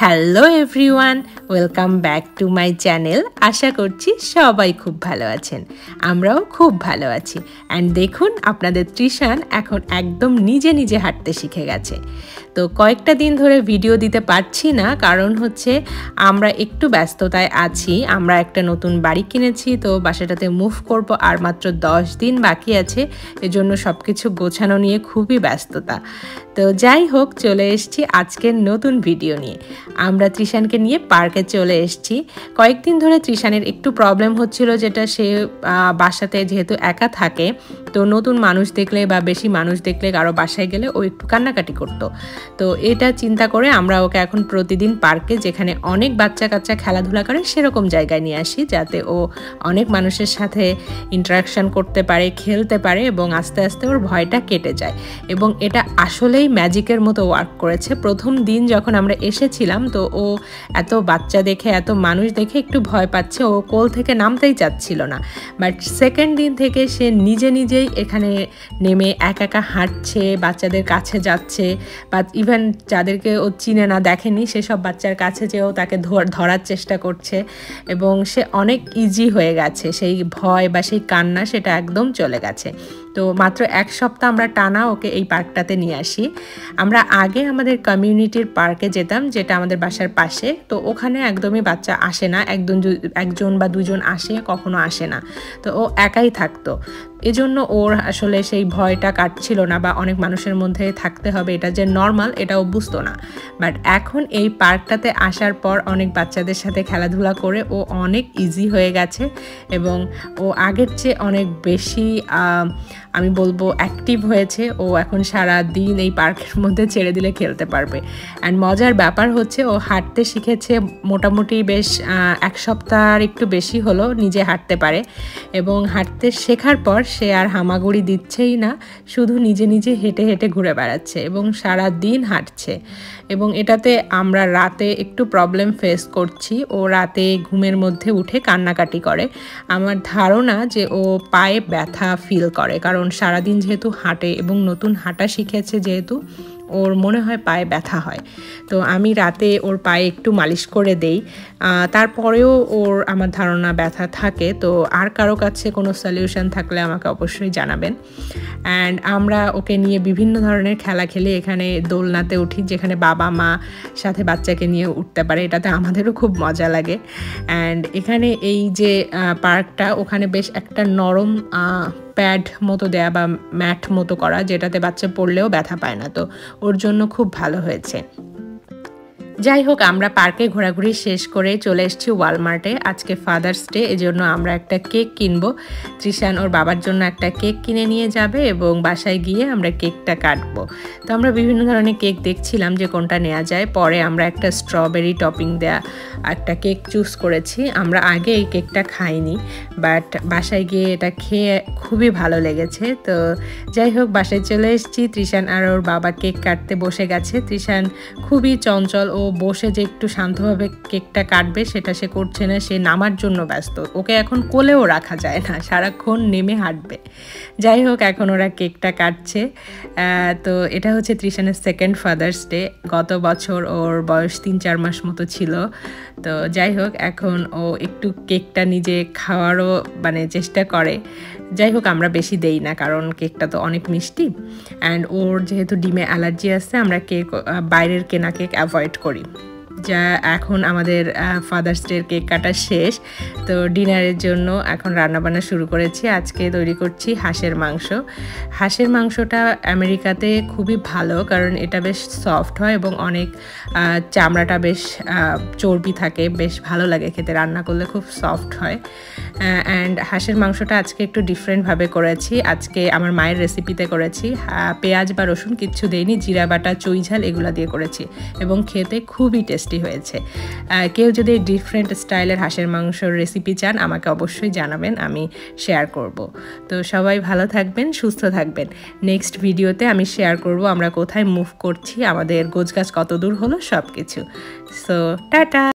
Hello everyone, welcome back to my channel. আশা করছি সবাই খুব ভালো আছেন, আমরাও খুব ভালো আছি। অ্যান্ড দেখুন, আপনাদের তৃষান এখন একদম নিজে নিজে হাঁটতে শিখে গেছে। তো কয়েকটা দিন ধরে ভিডিও দিতে পারছি না, কারণ হচ্ছে আমরা একটু ব্যস্ততায় আছি। আমরা একটা নতুন বাড়ি কিনেছি, তো বাসাটাতে মুভ করব, আর মাত্র 10 দিন বাকি আছে। এজন্য সব কিছু গোছানো নিয়ে খুবই ব্যস্ততা। তো যাই হোক, চলে এসেছি আজকের নতুন ভিডিও নিয়ে। আমরা তৃষানকে নিয়ে পার্কে চলে এসেছি। কয়েকদিন ধরে তৃষানের একটু প্রবলেম হচ্ছিল, যেটা সে বাসাতে যেহেতু একা থাকে, তো নতুন মানুষ দেখলে বা বেশি মানুষ দেখলে কারো বাসায় গেলে ও একটু কান্নাকাটি করতো। তো এটা চিন্তা করে আমরা ওকে এখন প্রতিদিন পার্কে, যেখানে অনেক বাচ্চা কাচ্চা খেলাধুলা করে, সেরকম জায়গায় নিয়ে আসি, যাতে ও অনেক মানুষের সাথে ইন্টারাকশান করতে পারে, খেলতে পারে, এবং আস্তে আস্তে ওর ভয়টা কেটে যায়। এবং এটা আসলেই ম্যাজিকের মতো ওয়ার্ক করেছে। প্রথম দিন যখন আমরা এসেছিলাম, তো ও এত বাচ্চা দেখে, এত মানুষ দেখে একটু ভয় পাচ্ছে, ও কোল থেকে নামতেই চাচ্ছিল না। বাট সেকেন্ড দিন থেকে সে নিজে নিজেই এখানে নেমে একা হাঁটছে, বাচ্চাদের কাছে যাচ্ছে, বা ইভেন যাদেরকে ও চিনে না, দেখেনি, সেসব বাচ্চার কাছে যেও তাকে ধরার চেষ্টা করছে। এবং সে অনেক ইজি হয়ে গেছে, সেই ভয় বা সেই কান্না সেটা একদম চলে গেছে। তো মাত্র 1 সপ্তাহ আমরা টানা ওকে এই পার্কটাতে নিয়ে আসি। আমরা আগে আমাদের কমিউনিটির পার্কে যেতাম, যেটা আমাদের বাসার পাশে। তো ওখানে একদমই বাচ্চা আসে না, একজন বা দুজন আসে, কখনো আসে না। তো ও একাই থাকতো, এজন্য ওর আসলে সেই ভয়টা কাটছিল না, বা অনেক মানুষের মধ্যে থাকতে হবে এটা যে নর্মাল, এটাও বুঝতো না। বাট এখন এই পার্কটাতে আসার পর অনেক বাচ্চাদের সাথে খেলাধুলা করে ও অনেক ইজি হয়ে গেছে, এবং ও আগের চেয়ে অনেক বেশি আমি বলবো অ্যাক্টিভ হয়েছে। ও এখন সারা দিন এই পার্কের মধ্যে ছেড়ে দিলে খেলতে পারবে। অ্যান্ড মজার ব্যাপার হচ্ছে, ও হাঁটতে শিখেছে মোটামুটি বেশ 1 সপ্তাহর একটু বেশি হলো নিজে হাঁটতে পারে। এবং হাঁটতে শেখার পর সে আর হামাগুড়ি দিচ্ছেই না, শুধু নিজে নিজে হেঁটে হেঁটে ঘুরে বেড়াচ্ছে এবং সারা দিন হাঁটছে। এবং এটাতে আমরা রাতে একটু প্রবলেম ফেস করছি। ও রাতে ঘুমের মধ্যে উঠে কান্নাকাটি করে। আমার ধারণা যে ও পায়ে ব্যথা ফিল করে, কারণ সারাদিন যেহেতু হাঁটে এবং নতুন হাঁটা শিখেছে যেহেতু, ওর মনে হয় পায়ে ব্যথা হয়। তো আমি রাতে ওর পায়ে একটু মালিশ করে দেই, তারপরেও ওর আমার ধারণা ব্যথা থাকে। তো আর কারো কাছে কোনো সলিউশন থাকলে আমাকে অবশ্যই জানাবেন। অ্যান্ড আমরা ওকে নিয়ে বিভিন্ন ধরনের খেলা খেলি। এখানে দোলনাতে উঠি, যেখানে বাবা মা সাথে বাচ্চাকে নিয়ে উঠতে পারে, এটাতে আমাদেরও খুব মজা লাগে। অ্যান্ড এখানে এই যে পার্কটা, ওখানে বেশ একটা নরম প্যাড মতো দেয়া বা ম্যাট মতো করা, যেটাতে বাচ্চা পড়লেও ব্যথা পায় না। তো ওর জন্য খুব ভালো হয়েছে। যাই হোক, আমরা পার্কে ঘোরাঘুরি শেষ করে চলে এসেছি ওয়ালমার্টে। আজকে ফাদার্স ডে, এজন্য আমরা একটা কেক কিনবো। তৃষান ওর বাবার জন্য একটা কেক কিনে নিয়ে যাবে, এবং বাসায় গিয়ে আমরা কেকটা কাটবো। তো আমরা বিভিন্ন ধরনের কেক দেখছিলাম যে কোনটা নেওয়া যায়। পরে আমরা একটা স্ট্রবেরি টপিং দেয়া একটা কেক চুজ করেছি। আমরা আগে এই কেকটা খাইনি, বাট বাসায় গিয়ে এটা খেয়ে খুবই ভালো লেগেছে। তো যাই হোক, বাসায় চলে এসেছি। তৃষান আর ওর বাবা কেক কাটতে বসে গেছে। তৃষান খুবই চঞ্চল, ও বসে যে একটু শান্তভাবে কেকটা কাটবে সেটা সে করছে না, সে নামার জন্য ব্যস্ত। ওকে এখন কোলেও রাখা যায় না, সারাক্ষণ নেমে হাঁটবে। যাই হোক, এখন ওরা কেকটা কাটছে। তো এটা হচ্ছে তৃষানের সেকেন্ড ফাদার্স ডে। গত বছর ওর বয়স 3-4 মাস মতো ছিল। তো যাই হোক, এখন ও একটু কেকটা নিজে খাওয়ারও চেষ্টা করে। যাই হোক, আমরা বেশি দেই না, কারণ কেকটা তো অনেক মিষ্টি। অ্যান্ড ওর যেহেতু ডিমে অ্যালার্জি আছে, আমরা কেক বাইরের কেনা কেক অ্যাভয়েড করি। যা এখন আমাদের ফাদার্স ডের কেক কাটা শেষ। তো ডিনারের জন্য এখন রান্নাবান্না শুরু করেছি। আজকে তৈরি করছি হাঁসের মাংস। হাঁসের মাংসটা আমেরিকাতে খুবই ভালো, কারণ এটা বেশ সফট হয় এবং অনেক চামড়াটা বেশ চর্বি থাকে, বেশ ভালো লাগে খেতে, রান্না করলে খুব সফট হয়। অ্যান্ড হাঁসের মাংসটা আজকে একটু ডিফারেন্টভাবে করেছি। আজকে আমার মায়ের রেসিপিতে করেছি, পেঁয়াজ বা রসুন কিচ্ছু দেইনি, জিরা বাটা, চুই ঝাল এগুলো দিয়ে করেছি, এবং খেতে খুবই টেস্টি হয়েছে। কেউ যদি ডিফারেন্ট স্টাইলের হাঁসের মাংসর রেসিপি চান, আমাকে অবশ্যই জানাবেন, আমি শেয়ার করব। তো সবাই ভালো থাকবেন, সুস্থ থাকবেন। নেক্সট ভিডিওতে আমি শেয়ার করব আমরা কোথায় মুভ করছি, আমাদের গোছগাছ কত দূর হলো, সব কিছু। So tata.